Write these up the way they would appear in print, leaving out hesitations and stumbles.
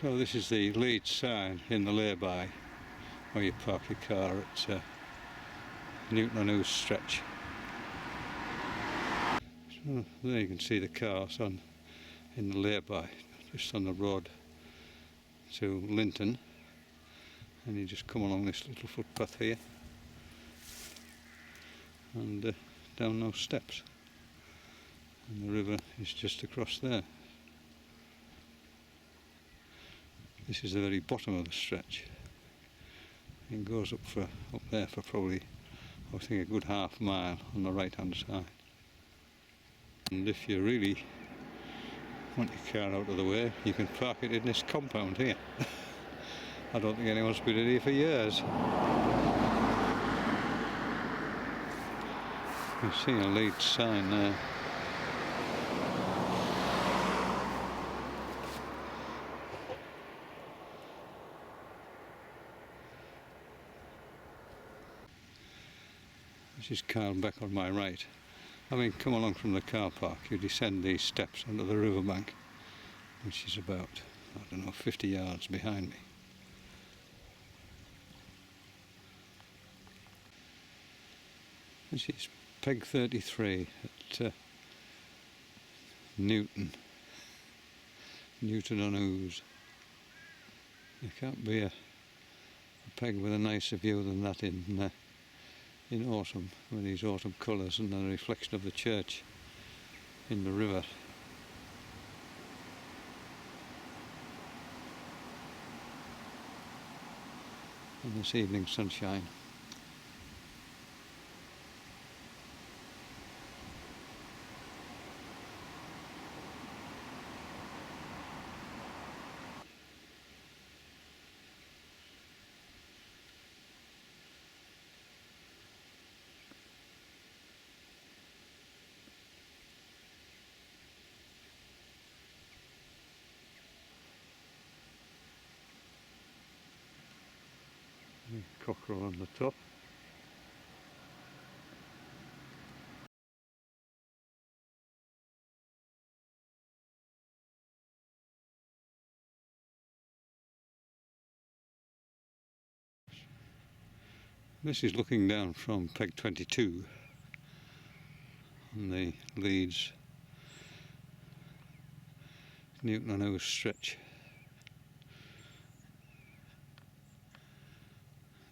So this is the Leeds sign in the lay-by where you park your car at Newton on Ouse stretch. So there you can see the cars in the lay-by, just on the road to Linton, and you just come along this little footpath here and down those steps, and the river is just across there. This is the very bottom of the stretch. It goes up there for probably, I think, a good half mile on the right hand side. And if you really want your car out of the way, you can park it in this compound here. I don't think anyone's been in here for years. You see a Leeds sign there. This is Carl back on my right. Having come along from the car park, you descend these steps onto the riverbank, which is about, I don't know, 50 yards behind me. This is Peg 33 at Newton on Ouse. There can't be a peg with a nicer view than that in autumn, with these autumn colours and the reflection of the church in the river. And this evening sunshine. Cockerel on the top. This is looking down from Peg 22 on the Leeds Newton on Ouse stretch.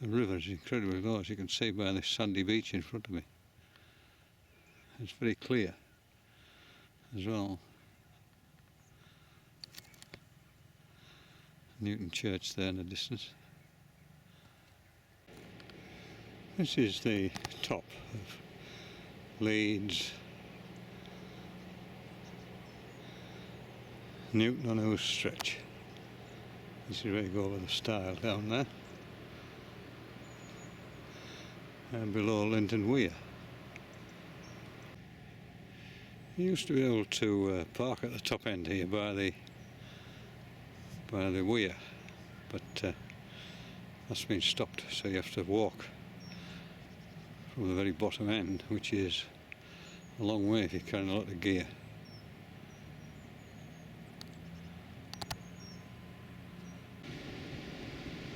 The river is incredibly low, as you can see by this sandy beach in front of me. It's very clear as well. Newton Church there in the distance. This is the top of Leeds Newton on Ouse stretch. This is where you go over the stile down there. And below Linton Weir. You used to be able to park at the top end here by the weir, but that's been stopped, so you have to walk from the very bottom end, which is a long way if you're carrying a lot of gear.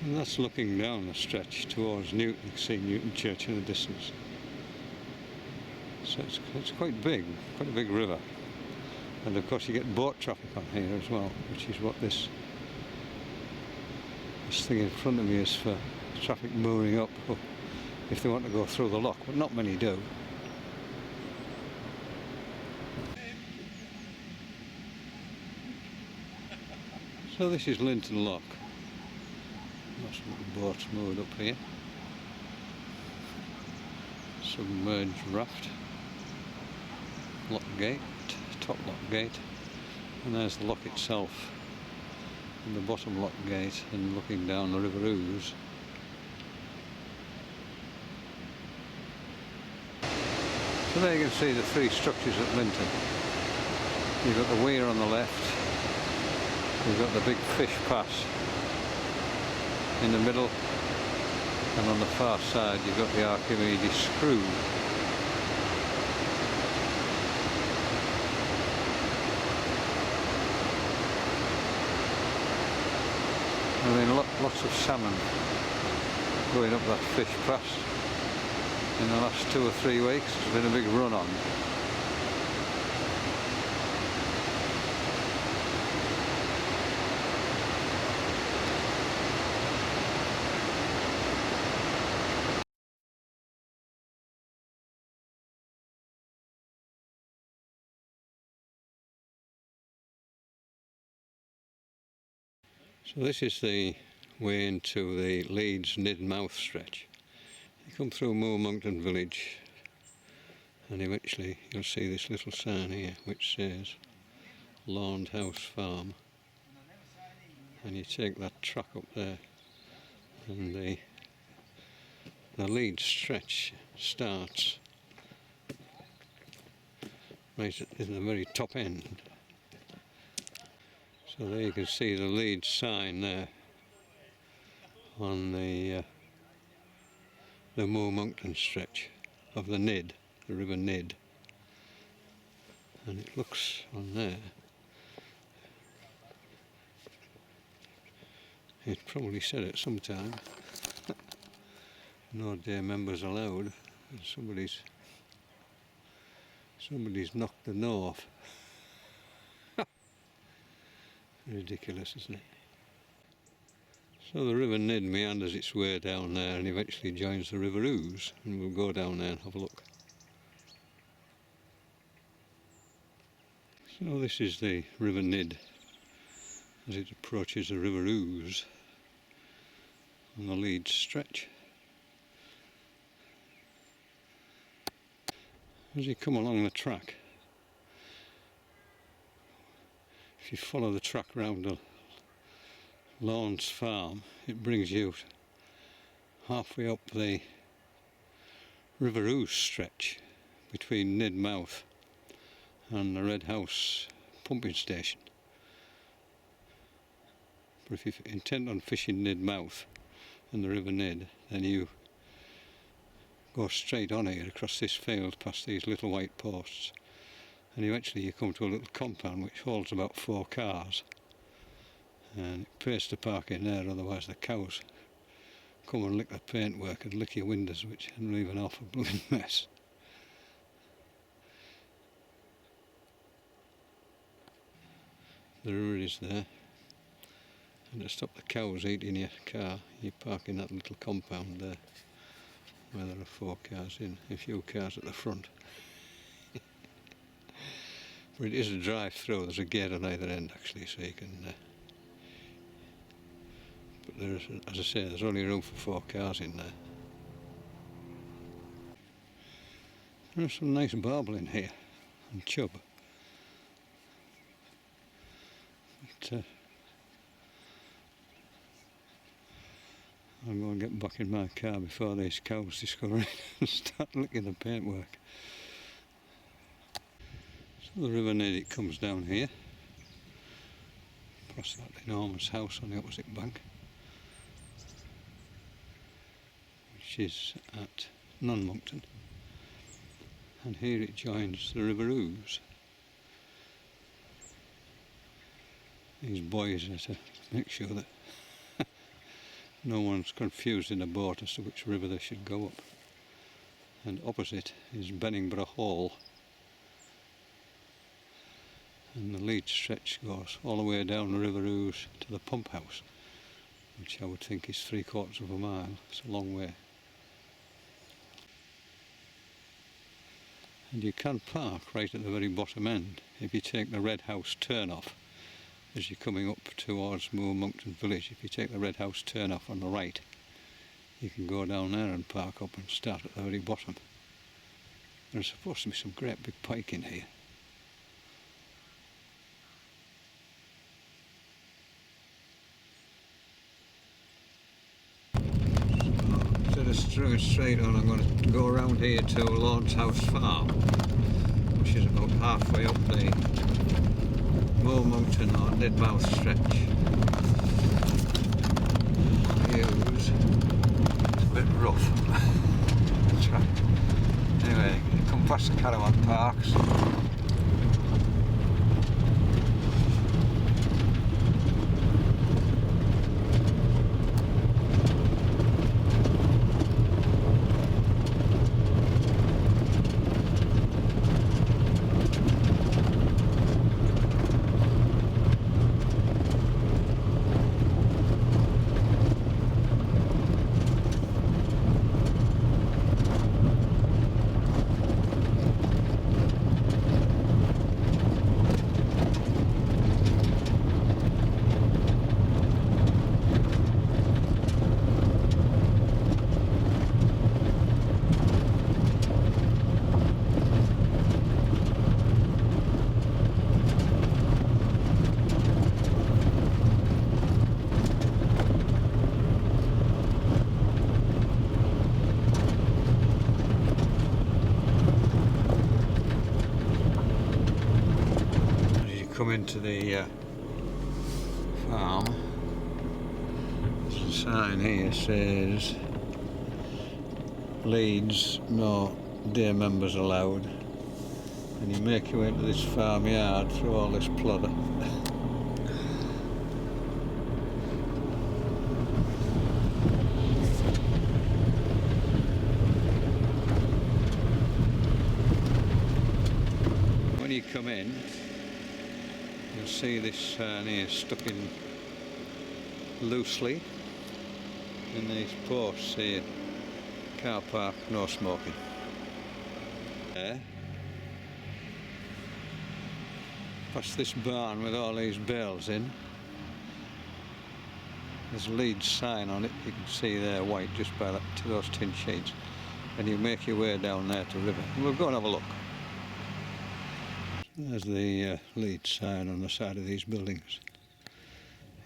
And that's looking down the stretch towards Newton. You can see Newton Church in the distance. So it's quite big, quite a big river. And of course you get boat traffic on here as well, which is what this thing in front of me is for traffic mooring up if they want to go through the lock, but not many do. So this is Linton Lock. Lots of boats moored up here. Submerged raft. Lock gate, top lock gate. And there's the lock itself. And the bottom lock gate, and looking down the River Ouse. So there you can see the three structures at Linton. You've got the weir on the left. You've got the big fish pass in the middle, and on the far side you've got the Archimedes screw. There have been lots of salmon going up that fish pass in the last 2 or 3 weeks. There's been a big run on. So this is the way into the Leeds Nidmouth stretch. You come through Monkton village and eventually you'll see this little sign here which says Lawned House Farm, and you take that track up there and the Leeds stretch starts right at the very top end. So there you can see the Leeds sign there on the Monkton stretch of the Nidd, the River Nidd, and it looks on there, it probably said it sometime, no day members allowed, and somebody's knocked the know off. Ridiculous, isn't it? So the River Nidd meanders its way down there and eventually joins the River Ouse, and we'll go down there and have a look. So this is the River Nidd as it approaches the River Ouse on the Leeds stretch. As you come along the track, if you follow the track round the Lawns Farm, it brings you halfway up the River Ouse stretch between Nidmouth and the Red House pumping station. But if you're intent on fishing Nidmouth and the River Nidd, then you go straight on here across this field past these little white posts, and eventually you come to a little compound which holds about 4 cars, and it pays to park in there, otherwise the cows come and lick the paintwork and lick your windows, which can leave an awful blooming mess. The river is there, and to stop the cows eating your car, you park in that little compound there where there are 4 cars in, a few cars at the front. But it is a drive-through. There's a gate on either end actually, so you can but there's, as I say, there's only room for 4 cars in there. There's some nice barbel in here and chub. But I'm going to get back in my car before these cows discover it and start licking the paintwork. So the River Nidd, it comes down here, past that enormous house on the opposite bank, which is at Monkton, and here it joins the River Ouse. These boys are to make sure that no one's confused in a boat as to which river they should go up. And opposite is Benningborough Hall, and the Leeds stretch goes all the way down the River Ouse to the pump house, which I would think is 3/4 of a mile. It's a long way. And you can park right at the very bottom end if you take the Red House turn off. As you're coming up towards Monkton village, if you take the Red House turn off on the right, you can go down there and park up and start at the very bottom. There's supposed to be some great big pike in here. Instead of strung straight on, I'm going to go around here to Lawn's House Farm, which is about halfway up the Monkton or Nidmouth stretch. Views. It's a bit rough. Anyway, you come past the caravan parks. come into the farm, there's a sign here says Leeds, no day members allowed, and you make your way into this farmyard through all this plodder. When you come in, you'll see this sign here stuck in loosely in these posts here. Car park, no smoking. There. Past this barn with all these bales in. There's a Leeds sign on it, you can see there white just by that, to those tin sheets. And you make your way down there to the river. We'll go and have a look. There's the Leeds sign on the side of these buildings.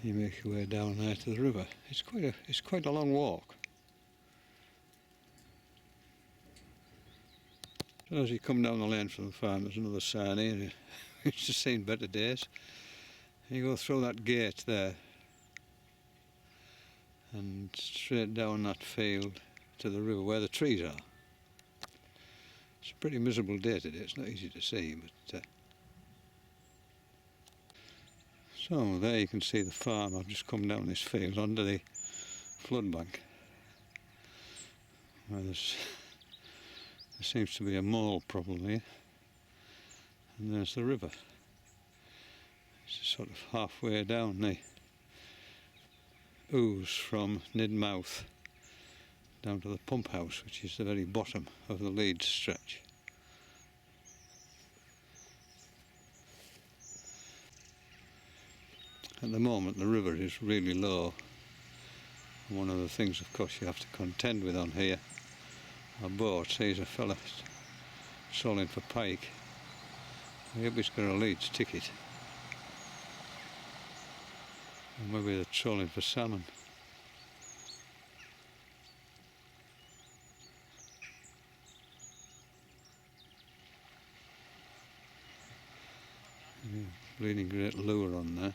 You make your way down there to the river. It's quite a long walk. So as you come down the lane from the farm, there's another sign here. It's just seen better days. You go through that gate there and straight down that field to the river where the trees are. It's a pretty miserable day today. It's not easy to see, but so there you can see the farm. I've just come down this field under the flood bank where there seems to be a mole problem here, and there's the river. It's sort of halfway down the Ouse from Nidmouth down to the pump house, which is the very bottom of the Leeds stretch. At the moment the river is really low. One of the things, of course, you have to contend with on here are boats. Here's a fella trolling for pike. I hope he's got a Leeds ticket. Or maybe they're trolling for salmon. Yeah, bleeding great lure on there.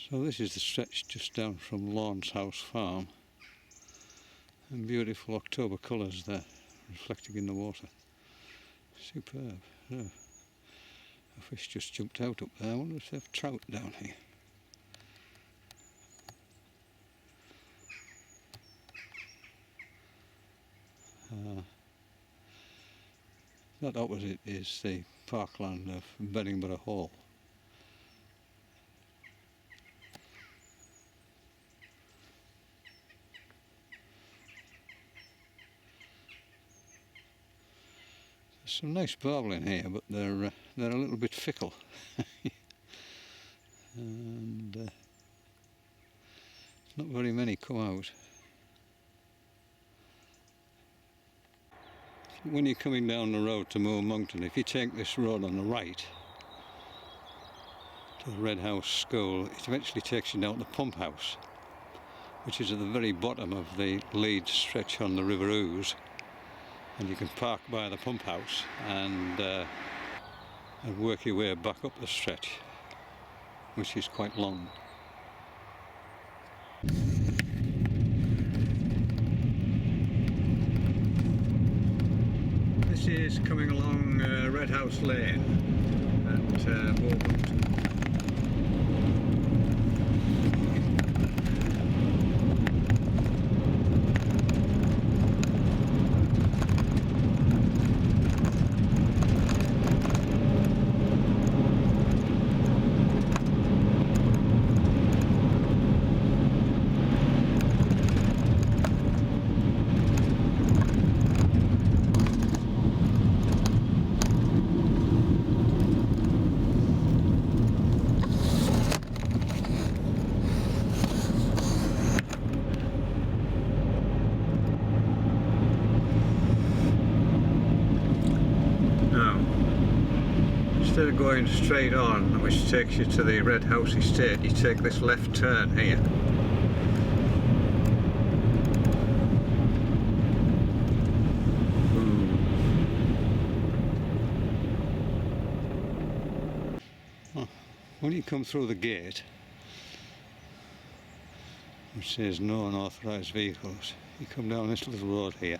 So this is the stretch just down from Lawn's House Farm, and beautiful October colours there reflecting in the water. Superb. Oh, a fish just jumped out up there. I wonder if they have trout down here. That opposite is the parkland of Bedingborough Hall. There's some nice barbel in here, but they're a little bit fickle, and not very many come out. When you're coming down the road to Monkton, if you take this road on the right to the Red House School, it eventually takes you down to the pump house, which is at the very bottom of the Leeds stretch on the River Ouse. And you can park by the pump house and work your way back up the stretch, which is quite long. This is coming along Red House Lane at Monkton. Instead of going straight on, which takes you to the Red House estate, you take this left turn here. when you come through the gate, which says no unauthorised vehicles, you come down this little road here.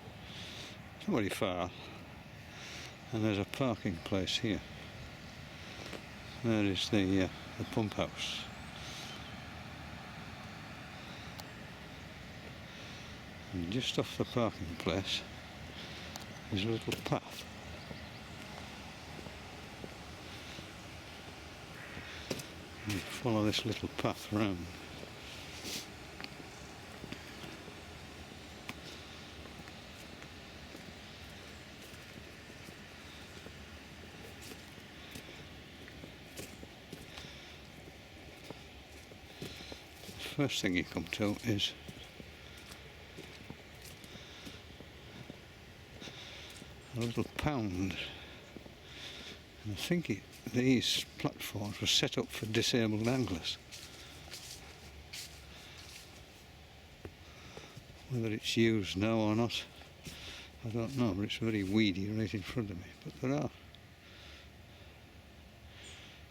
It's not very far, and there's a parking place here. There is the pump house. And just off the parking place is a little path. You follow this little path round. The first thing you come to is a little pound, and I think these platforms were set up for disabled anglers. Whether it's used now or not, I don't know, but it's very weedy right in front of me. But there are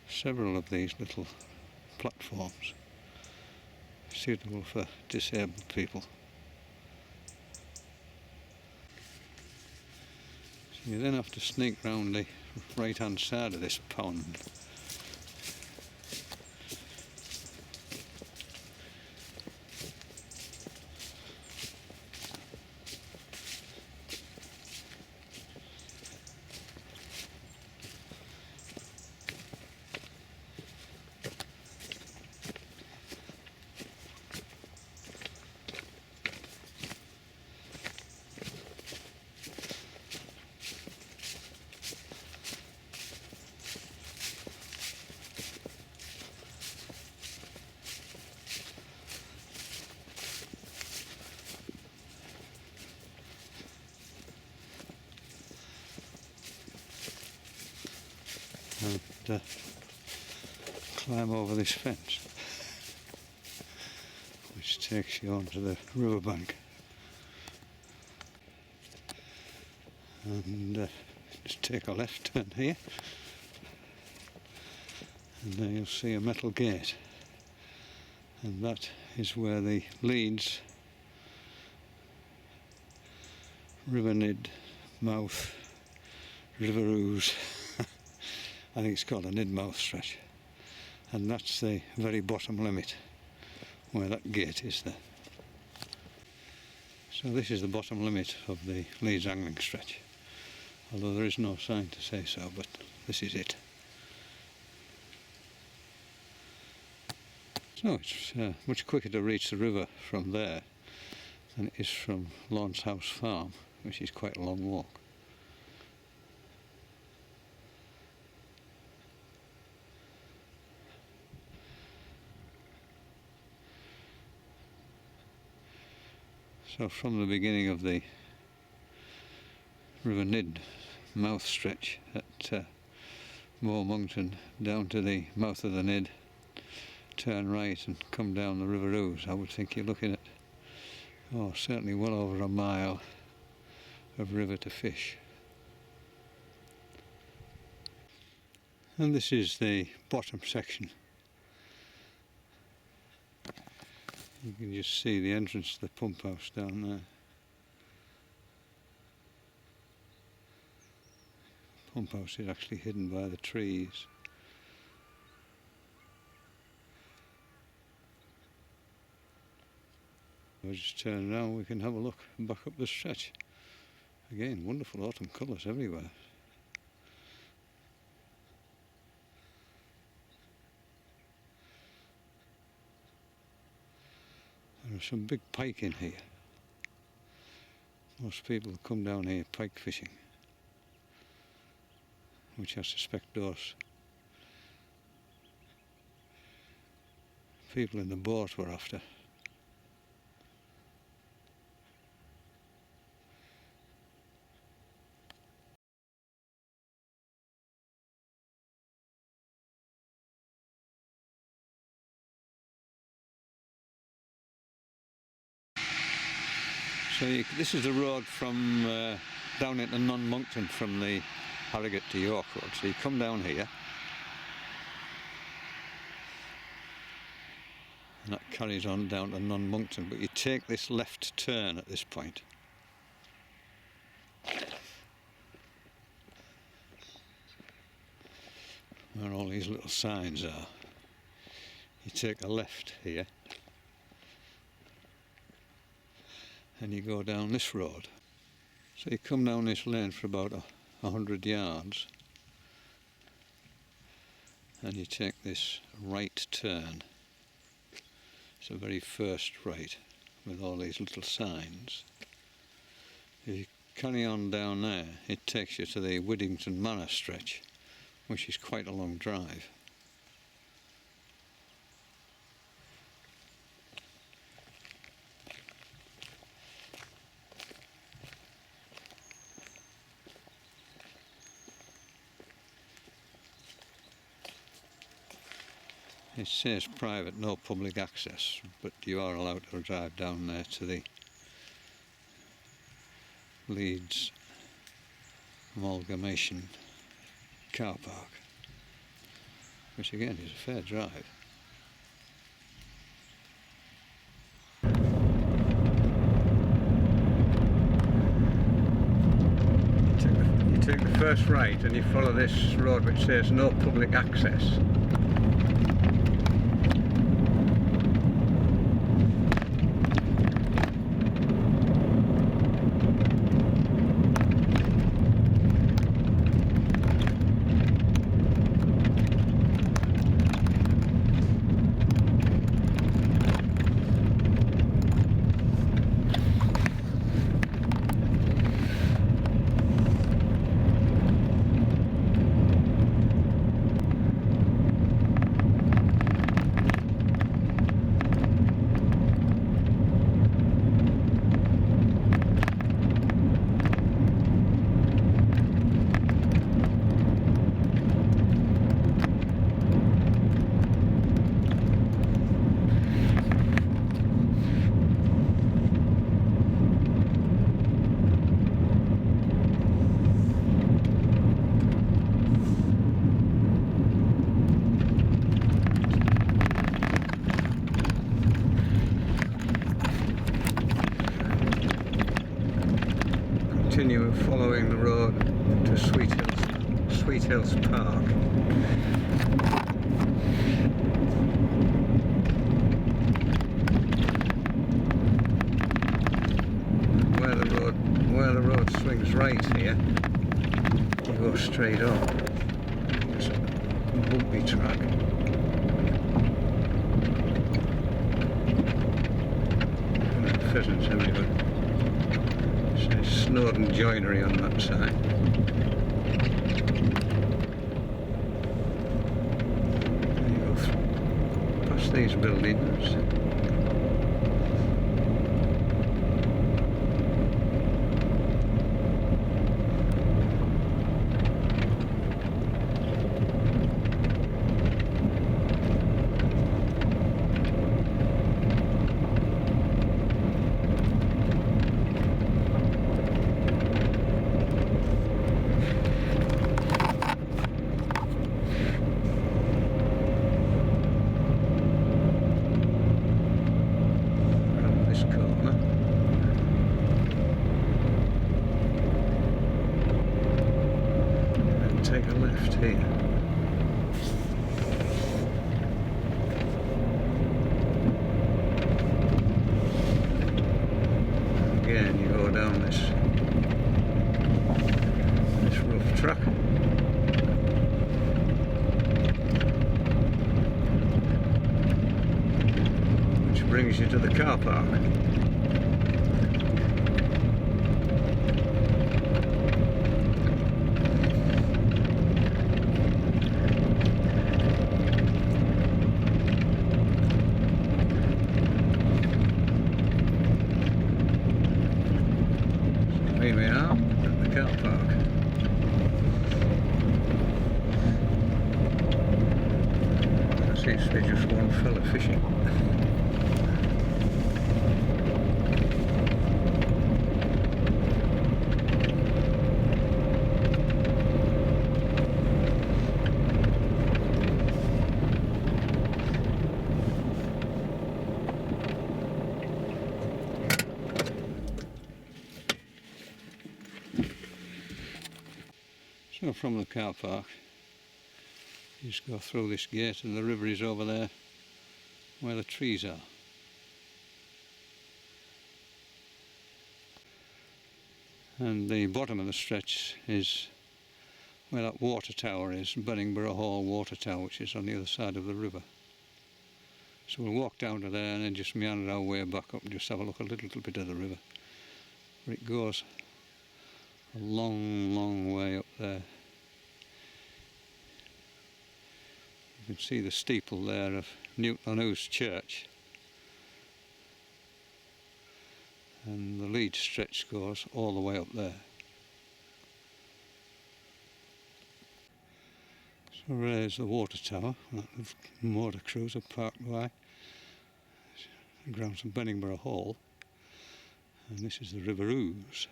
several of these little platforms suitable for disabled people. You then have to sneak round the right hand side of this pond. And climb over this fence, which takes you onto the riverbank, and just take a left turn here, and there you'll see a metal gate, and that is where the Leeds River Nidmouth River Ouse, I think it's called a Nidmouth stretch, and that's the very bottom limit where that gate is there. So this is the bottom limit of the Leeds angling stretch, although there is no sign to say so, but this is it. So it's much quicker to reach the river from there than it is from Lawrence House Farm, which is quite a long walk. So from the beginning of the River Nidmouth stretch at Monkton down to the mouth of the Nidd, turn right and come down the River Ouse, I would think you're looking at certainly well over a mile of river to fish. And this is the bottom section. You can just see the entrance to the pump house down there. Pump house is actually hidden by the trees. We'll just turn around, we can have a look back up the stretch. Again, wonderful autumn colours everywhere. There are some big pike in here. Most people come down here pike fishing, which I suspect those people in the boat were after. So this is the road from down into Monkton from the Harrogate to York Road. So you come down here, and that carries on down to Monkton, but you take this left turn at this point. Where all these little signs are. You take a left here and you go down this road. So you come down this lane for about 100 yards and you take this right turn. It's the very first right with all these little signs. If you carry on down there, it takes you to the Widdington Manor stretch, which is quite a long drive. It says private, no public access, but you are allowed to drive down there to the Leeds Amalgamation car park, which again is a fair drive. You take the first right and you follow this road which says no public access. Continue following the road to Sweet Hills Park. Where the road swings right here, you go straight on. It's a bumpy track. And pheasants everywhere. Snowden joinery on that side. There you go past these buildings. Take a left here. Again, you go down this rough track. Which brings you to the car park. Here we are at the car park. There seems to be just one fella fishing. So from the car park, you just go through this gate and the river is over there where the trees are. And the bottom of the stretch is where that water tower is, Bunningborough Hall water tower, which is on the other side of the river. So we'll walk down to there and then just meander our way back up and just have a look at a little bit of the river. But it goes a long, long way up there. You can see the steeple there of Nidmouth Church. And the Leeds stretch goes all the way up there. So there's the water tower, that the motor cruiser parked by. The grounds of Bunningborough Hall. And this is the River Ouse.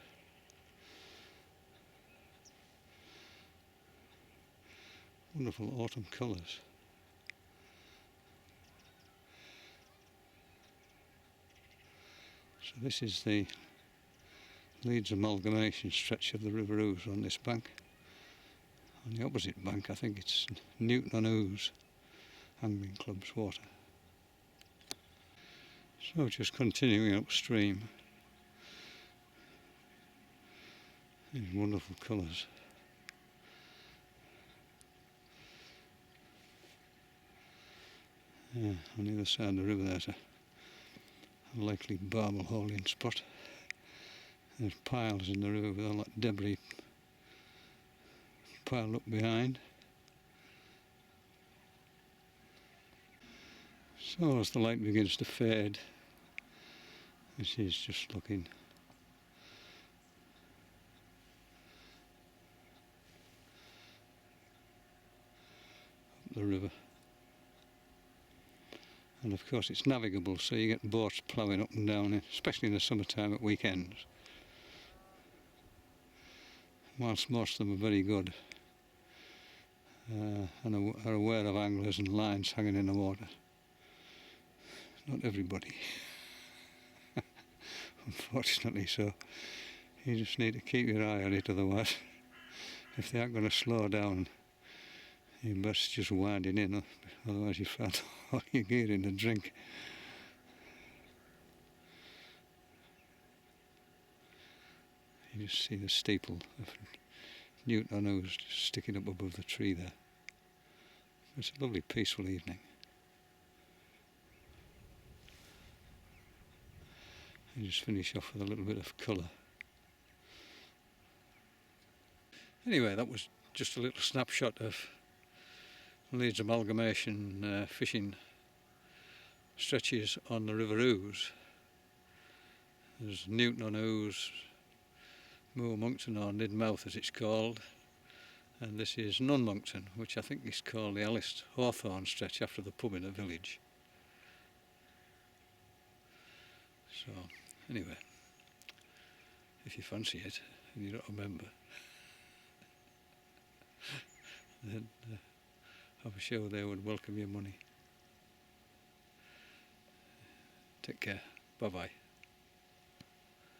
Wonderful autumn colours. So this is the Leeds amalgamation stretch of the River Ouse on this bank. On the opposite bank I think it's Nidmouth Angling Club's water. So just continuing upstream. These wonderful colours. Yeah, on the other side of the river there's a likely barbel holding spot. There's piles in the river with all that debris piled up behind. So as the light begins to fade, this is just looking up the river. And of course it's navigable, so you get boats ploughing up and down it, especially in the summertime at weekends. Whilst most of them are very good and are aware of anglers and lines hanging in the water. Not everybody, unfortunately, so you just need to keep your eye on it, otherwise if they aren't going to slow down you best just winding in, otherwise you find all your gear in the drink. You just see the steeple of Nidmouth just sticking up above the tree there. It's a lovely peaceful evening. And just finish off with a little bit of colour. Anyway, that was just a little snapshot of Leeds amalgamation fishing stretches on the River Ouse. There's Nidmouth, Monkton or Nidmouth as it's called, and this is Monkton, which I think is called the Alice Hawthorne stretch after the pub in the village. So anyway, if you fancy it and you're not a member, then I'm sure they would welcome your money. Take care. Bye bye.